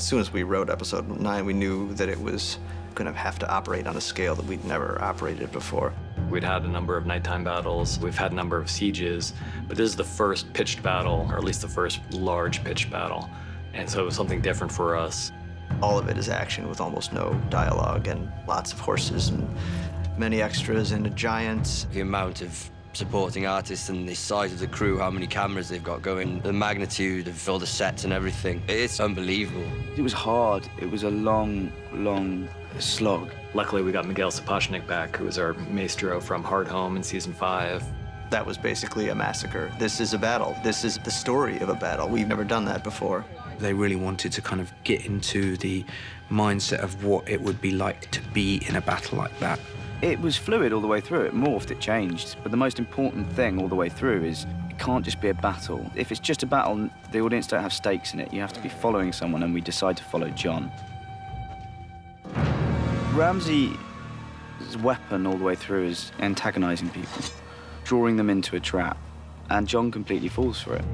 soon as we wrote episode 9, we knew that it was going to have to operate on a scale that we'd never operated before. We'd had a number of nighttime battles, we've had a number of sieges, but this is the first pitched battle, or at least the first large pitched battle. And so it was something different for us. All of it is action with almost no dialogue and lots of horses and many extras and a giant. The amount of supporting artists and the size of the crew, how many cameras they've got going, the magnitude of all the sets and everything. It's unbelievable. It was hard. It was a long, long slog. Luckily, we got Miguel Sapochnik back, who was our maestro from Hard Home in season 5. That was basically a massacre. This is a battle. This is the story of a battle. We've never done that before. They really wanted to kind of get into the mindset of what it would be like to be in a battle like that. It was fluid all the way through. It morphed, it changed. But the most important thing all the way through is it can't just be a battle. If it's just a battle, the audience don't have stakes in it. You have to be following someone, and we decide to follow John. Ramsey's weapon all the way through is antagonizing people, drawing them into a trap, and John completely falls for it.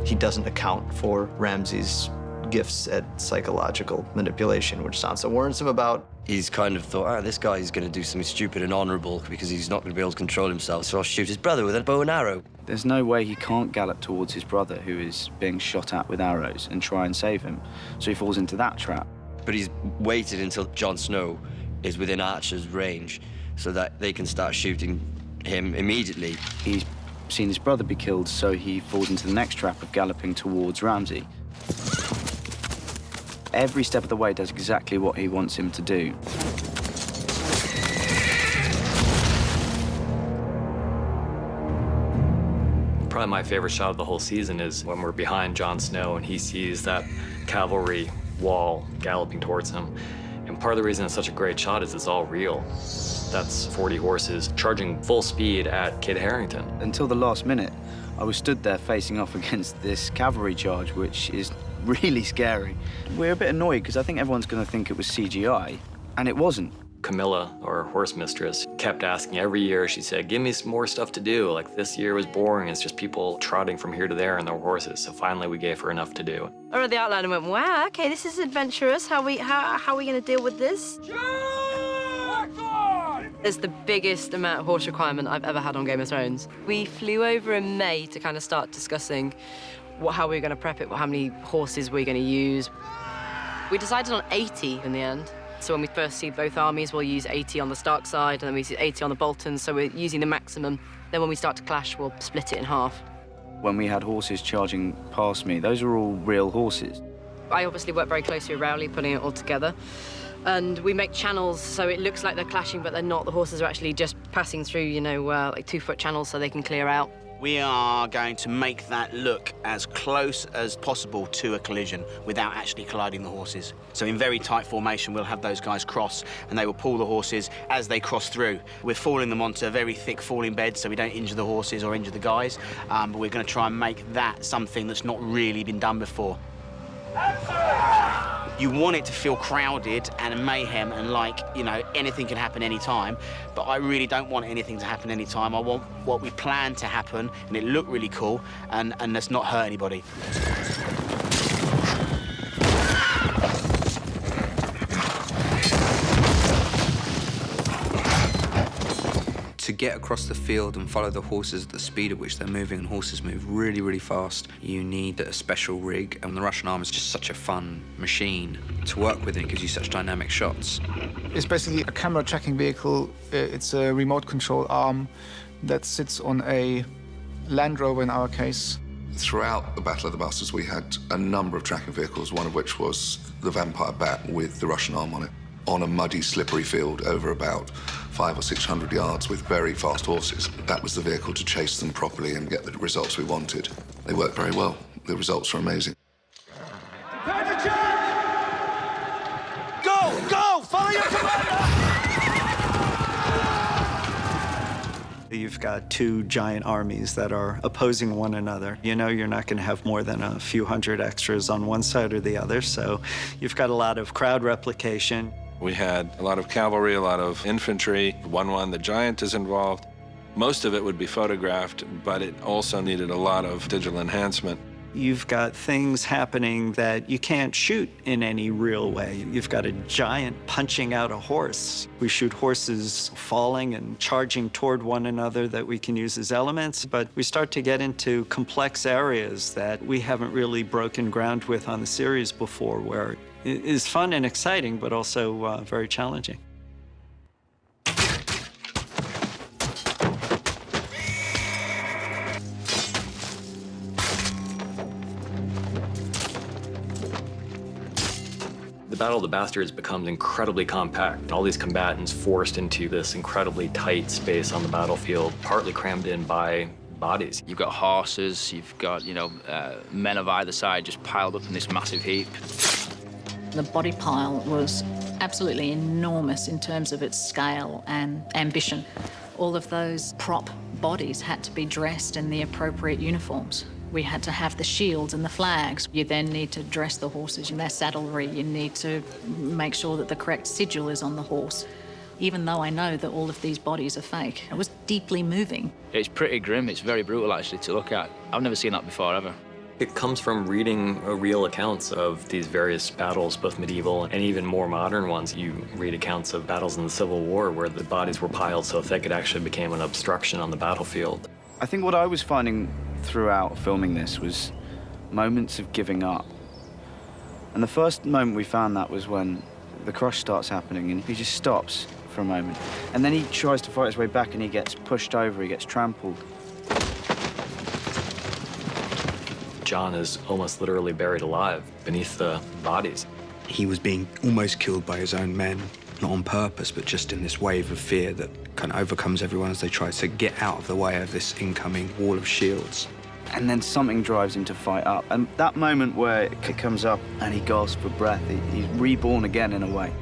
He doesn't account for Ramsey's gifts at psychological manipulation, which Sansa warns him about. He's kind of thought, this guy is going to do something stupid and honourable because he's not going to be able to control himself, so I'll shoot his brother with a bow and arrow. There's no way he can't gallop towards his brother, who is being shot at with arrows, and try and save him. So he falls into that trap. But he's waited until Jon Snow is within Archer's range so that they can start shooting him immediately. He's seen his brother be killed, so he falls into the next trap of galloping towards Ramsey. Every step of the way does exactly what he wants him to do. Probably my favorite shot of the whole season is when we're behind Jon Snow and he sees that cavalry wall galloping towards him. And part of the reason it's such a great shot is it's all real. That's 40 horses charging full speed at Kit Harington. Until the last minute, I was stood there facing off against this cavalry charge, which is really scary. We're a bit annoyed because I think everyone's going to think it was CGI, and it wasn't. Camilla, our horse mistress, kept asking every year. She said, give me some more stuff to do. Like, this year was boring. It's just people trotting from here to there on their horses. So finally, we gave her enough to do. I read the outline and went, wow, okay, this is adventurous. How are we going to deal with this? It's the biggest amount of horse requirement I've ever had on Game of Thrones. We flew over in May to kind of start discussing how we were going to prep it, how many horses we were going to use. We decided on 80 in the end. So when we first see both armies, we'll use 80 on the Stark side, and then we use 80 on the Boltons, so we're using the maximum. Then when we start to clash, we'll split it in half. When we had horses charging past me, those were all real horses. I obviously work very closely with Rowley, putting it all together. And we make channels so it looks like they're clashing, but they're not. The horses are actually just passing through, you know, like 2-foot channels so they can clear out. We are going to make that look as close as possible to a collision without actually colliding the horses. So in very tight formation, we'll have those guys cross, and they will pull the horses as they cross through. We're falling them onto very thick falling beds so we don't injure the horses or injure the guys, but we're going to try and make that something that's not really been done before. You want it to feel crowded and mayhem and like, you know, anything can happen anytime, but I really don't want anything to happen anytime. I want what we plan to happen and it look really cool and let's not hurt anybody. To get across the field and follow the horses at the speed at which they're moving, and horses move really, really fast, you need a special rig, and the Russian arm is just such a fun machine to work with, and it gives you such dynamic shots. It's basically a camera tracking vehicle. It's a remote control arm that sits on a Land Rover in our case. Throughout the Battle of the Bastards, we had a number of tracking vehicles, one of which was the Vampire Bat with the Russian arm on it, on a muddy, slippery field over about 500 or 600 yards with very fast horses. That was the vehicle to chase them properly and get the results we wanted. They worked very well. The results were amazing. Go! Go! Follow your commander! You've got two giant armies that are opposing one another. You know you're not going to have more than a few hundred extras on one side or the other, so you've got a lot of crowd replication. We had a lot of cavalry, a lot of infantry. 1-1, the giant is involved. Most of it would be photographed, but it also needed a lot of digital enhancement. You've got things happening that you can't shoot in any real way. You've got a giant punching out a horse. We shoot horses falling and charging toward one another that we can use as elements, but we start to get into complex areas that we haven't really broken ground with on the series before, where it is fun and exciting, but also very challenging. The Battle of the Bastards becomes incredibly compact. All these combatants forced into this incredibly tight space on the battlefield, partly crammed in by bodies. You've got horses, you've got, men of either side just piled up in this massive heap. The body pile was absolutely enormous in terms of its scale and ambition. All of those prop bodies had to be dressed in the appropriate uniforms. We had to have the shields and the flags. You then need to dress the horses in their saddlery. You need to make sure that the correct sigil is on the horse. Even though I know that all of these bodies are fake, it was deeply moving. It's pretty grim. It's very brutal, actually, to look at. I've never seen that before, ever. It comes from reading real accounts of these various battles, both medieval and even more modern ones. You read accounts of battles in the Civil War where the bodies were piled so thick it actually became an obstruction on the battlefield. I think what I was finding throughout filming this was moments of giving up. And the first moment we found that was when the crush starts happening and he just stops for a moment. And then he tries to fight his way back and he gets pushed over, he gets trampled. John is almost literally buried alive beneath the bodies. He was being almost killed by his own men, not on purpose, but just in this wave of fear that kind of overcomes everyone as they try to get out of the way of this incoming wall of shields. And then something drives him to fight up. And that moment where it comes up and he gasps for breath, he's reborn again in a way.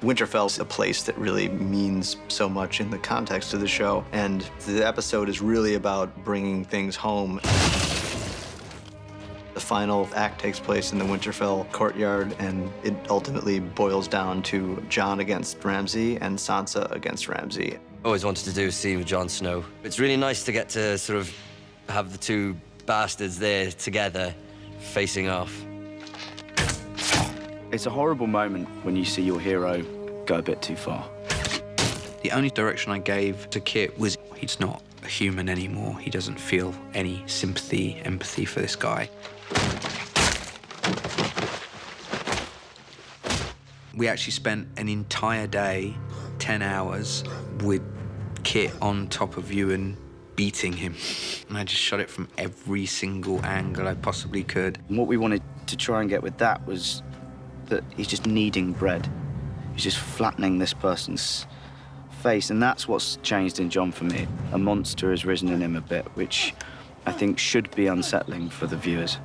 Winterfell's a place that really means so much in the context of the show, and the episode is really about bringing things home. The final act takes place in the Winterfell courtyard, and it ultimately boils down to Jon against Ramsay and Sansa against Ramsay. Always wanted to do a scene with Jon Snow. It's really nice to get to sort of have the two bastards there together, facing off. It's a horrible moment when you see your hero go a bit too far. The only direction I gave to Kit was he's not a human anymore. He doesn't feel any sympathy, empathy for this guy. We actually spent an entire day, 10 hours, with Kit on top of Ewan, beating him. And I just shot it from every single angle I possibly could. And what we wanted to try and get with that was that he's just kneading bread. He's just flattening this person's face, and that's what's changed in Jon for me. A monster has risen in him a bit, which I think should be unsettling for the viewers.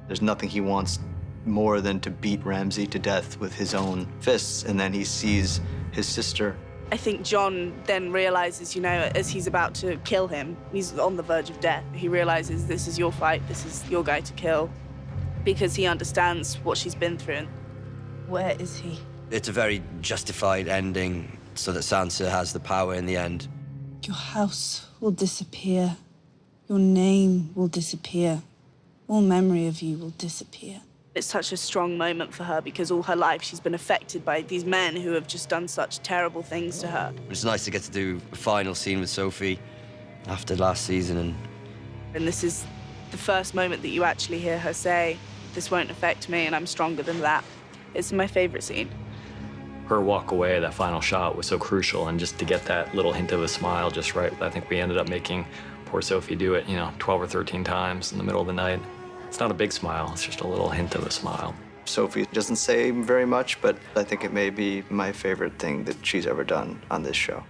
There's nothing he wants more than to beat Ramsay to death with his own fists, and then he sees his sister. I think Jon then realizes, as he's about to kill him, he's on the verge of death. He realizes this is your fight, this is your guy to kill, because he understands what she's been through. Where is he? It's a very justified ending so that Sansa has the power in the end. Your house will disappear. Your name will disappear. All memory of you will disappear. It's such a strong moment for her because all her life she's been affected by these men who have just done such terrible things to her. It's nice to get to do a final scene with Sophie after last season. And this is the first moment that you actually hear her say, "This won't affect me and I'm stronger than that." It's my favorite scene. Her walk away, that final shot, was so crucial, and just to get that little hint of a smile just right. I think we ended up making poor Sophie do it, 12 or 13 times in the middle of the night. It's not a big smile, it's just a little hint of a smile. Sophie doesn't say very much, but I think it may be my favorite thing that she's ever done on this show.